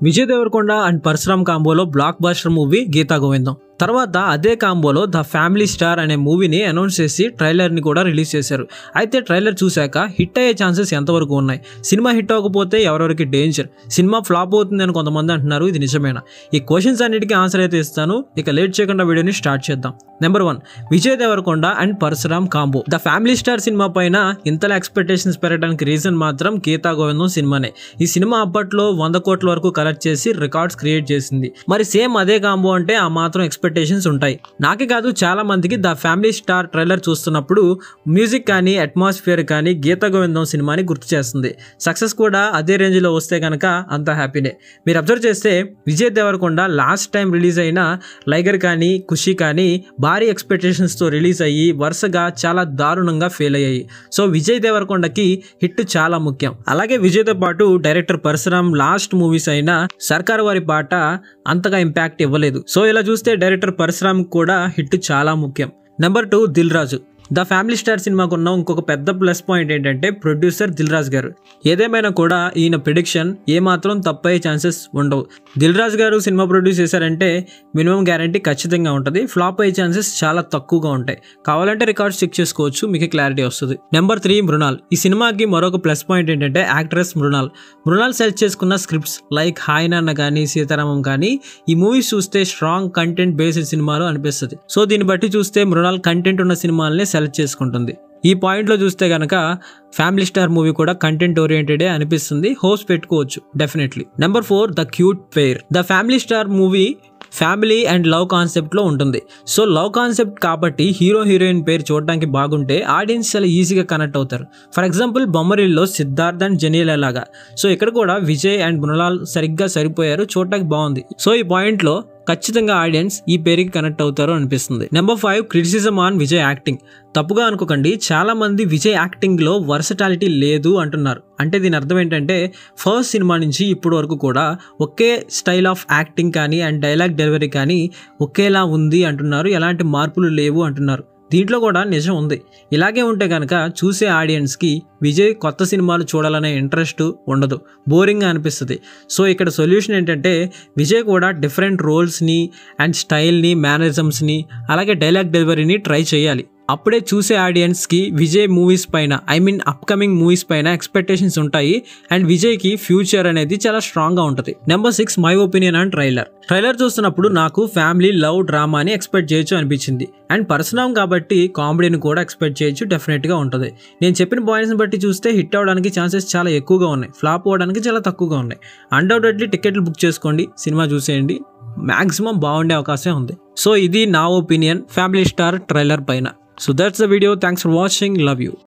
Vijay Deverakonda and Parashuram కాంబోలో blockbuster movie Geetha Govindam. తర్వాత అదే కాంబోలో ద ఫ్యామిలీ స్టార్ అనే మూవీని అనౌన్స్ చేసి ట్రైలర్ని కూడా రిలీజ్ చేశారు. అయితే ట్రైలర్ చూశాక హిట్ అయ్యే ఛాన్సెస్ ఎంతవరకు ఉన్నాయి? సినిమా హిట్ అవ్వకపోతే ఎవరెవరికి డేంజర్? సినిమా ఫ్లాప్ అవుతుంది అని కొంతమంది అంటున్నారు. ఇది నిజమేనా? ఈ క్వశ్చన్స్ అన్నిటికీ ఆన్సర్ అయితే ఇస్తాను. ఇక లేట్ చేయకుండా వీడియోని స్టార్ట్ చేద్దాం. Number 1, Vijay Deverakonda and Parashuram combo. The family star cinema పైన ఇంతలా ఎక్స్పెక్టేషన్స్ పెరగడానికి రీజన్ మాత్రం గీతా గోవిందం సినిమానే. ఈ సినిమా అప్పట్లో 100 కోట్ల వరకు కలెక్ట్ చేసి రికార్డ్స్ క్రియేట్ చేసింది. మరి సేమ్ అదే కాంబో అంటే ఆ మాత్రం ఎక్స్పెక్టేషన్స్ ఉంటాయి. నాకే కాదు చాలా మందికి ద ఫ్యామిలీ స్టార్ ట్రైలర్ చూస్తున్నప్పుడు మ్యూజిక్ కానీ అట్మాస్ఫియర్ కానీ గీతా గోవిందం సినిమాని గుర్తు చేస్తుంది. సక్సెస్ కూడా అదే రేంజ్ లో వస్తే కనుక అంత హ్యాపీనే. మీరు అబ్జర్వ్ చేస్తే Vijay Deverakonda last time release అయిన లైగర్ కానీ ఖుషి కానీ భారీ ఎక్స్పెక్టేషన్స్ తో రిలీజ్ అయ్యి వరుసగా చాలా దారుణంగా ఫెయిల్ అయ్యాయి. సో విజయ్ దేవరకొండకి హిట్ చాలా ముఖ్యం. అలాగే విజయ్తో పాటు డైరెక్టర్ పరశురామ్ లాస్ట్ మూవీస్ అయిన సర్కార్ వారి పాట అంతగా ఇంపాక్ట్ ఇవ్వలేదు. సో ఇలా చూస్తే డైరెక్టర్ పరశురామ్ కూడా హిట్ చాలా ముఖ్యం. Number 2, Dil Raju. The family star సినిమాకు ఉన్న ఇంకొక పెద్ద ప్లస్ పాయింట్ ఏంటంటే ప్రొడ్యూసర్ దిల్ రాజు గారు. ఏదేమైనా కూడా ఈయన ప్రిడిక్షన్ ఏమాత్రం తప్పయ్యే ఛాన్సెస్ ఉండవు. దిల్ రాజు గారు సినిమా ప్రొడ్యూస్ చేశారంటే మినిమం గ్యారంటీ ఖచ్చితంగా ఉంటుంది. ఫ్లాప్ అయ్యే ఛాన్సెస్ చాలా తక్కువగా ఉంటాయి. కావాలంటే రికార్డ్స్ చెక్ చేసుకోవచ్చు, మీకు క్లారిటీ వస్తుంది. నెంబర్ 3, మృణాల్. ఈ సినిమాకి మరొక ప్లస్ పాయింట్ ఏంటంటే యాక్ట్రెస్ మృణాల్. మృణాల్ సెలెక్ట్ చేసుకున్న స్క్రిప్ట్స్ లైక్ హాయ్ నాన్న కానీ సీతారామం కానీ ఈ మూవీస్ చూస్తే స్ట్రాంగ్ కంటెంట్ బేస్డ్ సినిమాలు అనిపిస్తుంది. సో దీన్ని బట్టి చూస్తే మృణాల్ కంటెంట్ ఉన్న సినిమాలనే సెలెక్ట్ చేసుకుంటుంది. ఈ పాయింట్లో చూస్తే కనుక ఫ్యామిలీ స్టార్ మూవీ కూడా కంటెంట్ ఓరియంటెడే అనిపిస్తుంది. హోప్స్ పెట్టుకోవచ్చు definitely. Number 4, the cute pair. The family star movie family and love concept లో ఉంటుంది. సో లవ్ కాన్సెప్ట్ కాబట్టి హీరో హీరోయిన్ పేరు చూడడానికి బాగుంటే ఆడియన్స్ చాలా ఈజీగా కనెక్ట్ అవుతారు. ఫర్ ఎగ్జాంపుల్ బొమ్మరిల్లో సిద్ధార్థ్ అండ్ జెనీల లాగా. సో ఇక్కడ కూడా విజయ్ అండ్ మృణాల్ సరిగ్గా సరిపోయారు, చూడటానికి బాగుంది. సో ఈ పాయింట్ లో ఖచ్చితంగా ఆడియన్స్ ఈ పేరుకి కనెక్ట్ అవుతారు అనిపిస్తుంది. Number 5, criticism on Vijay acting. తప్పుగా అనుకోకండి, చాలా మంది విజయ్ యాక్టింగ్ లో వర్సటాలిటీ లేదు అంటున్నారు. అంటే దీని అర్థం ఏంటంటే ఫస్ట్ సినిమా నుంచి ఇప్పుడు వరకు కూడా ఒకే స్టైల్ ఆఫ్ యాక్టింగ్ కానీ అండ్ డైలాగ్ డెలివరీ కానీ ఒకేలా ఉంది అంటున్నారు. ఎలాంటి మార్పులు లేవు అంటున్నారు. దీంట్లో కూడా నిజం ఉంది. ఇలాగే ఉంటే కనుక చూసే ఆడియన్స్కి విజయ్ కొత్త సినిమాలు చూడాలనే ఇంట్రెస్ట్ ఉండదు, బోరింగ్గా అనిపిస్తుంది. సో ఇక్కడ సొల్యూషన్ ఏంటంటే విజయ్ కూడా డిఫరెంట్ రోల్స్ని అండ్ స్టైల్ని మేనరిజమ్స్ని అలాగే డైలాగ్ డెలివరీని ట్రై చేయాలి. అప్పుడే చూసే ఆడియన్స్కి విజయ్ మూవీస్ పైన అప్కమింగ్ మూవీస్ పైన ఎక్స్పెక్టేషన్స్ ఉంటాయి అండ్ విజయ్కి ఫ్యూచర్ అనేది చాలా స్ట్రాంగ్గా ఉంటుంది. Number 6, my opinion and trailer చూస్తున్నప్పుడు నాకు ఫ్యామిలీ లవ్ డ్రామా అని ఎక్స్పెక్ట్ చేయొచ్చు అనిపించింది. అండ్ పర్సనల్ కాబట్టి కామెడీని కూడా ఎక్స్పెక్ట్ చేయొచ్చు, డెఫినెట్గా ఉంటుంది. నేను చెప్పిన పాయింట్స్ని బట్టి చూస్తే హిట్ అవ్వడానికి ఛాన్సెస్ చాలా ఎక్కువగా ఉన్నాయి, ఫ్లాప్ అవ్వడానికి చాలా తక్కువగా ఉన్నాయి. అన్డౌటెడ్లీ టికెట్లు బుక్ చేసుకోండి, సినిమా చూసేయండి, మ్యాక్సిమం బాగుండే అవకాశం ఉంది. సో ఇది నా ఒపీనియన్ ఫ్యామిలీ స్టార్ ట్రైలర్ పైన. So that's the video. Thanks for watching. Love you.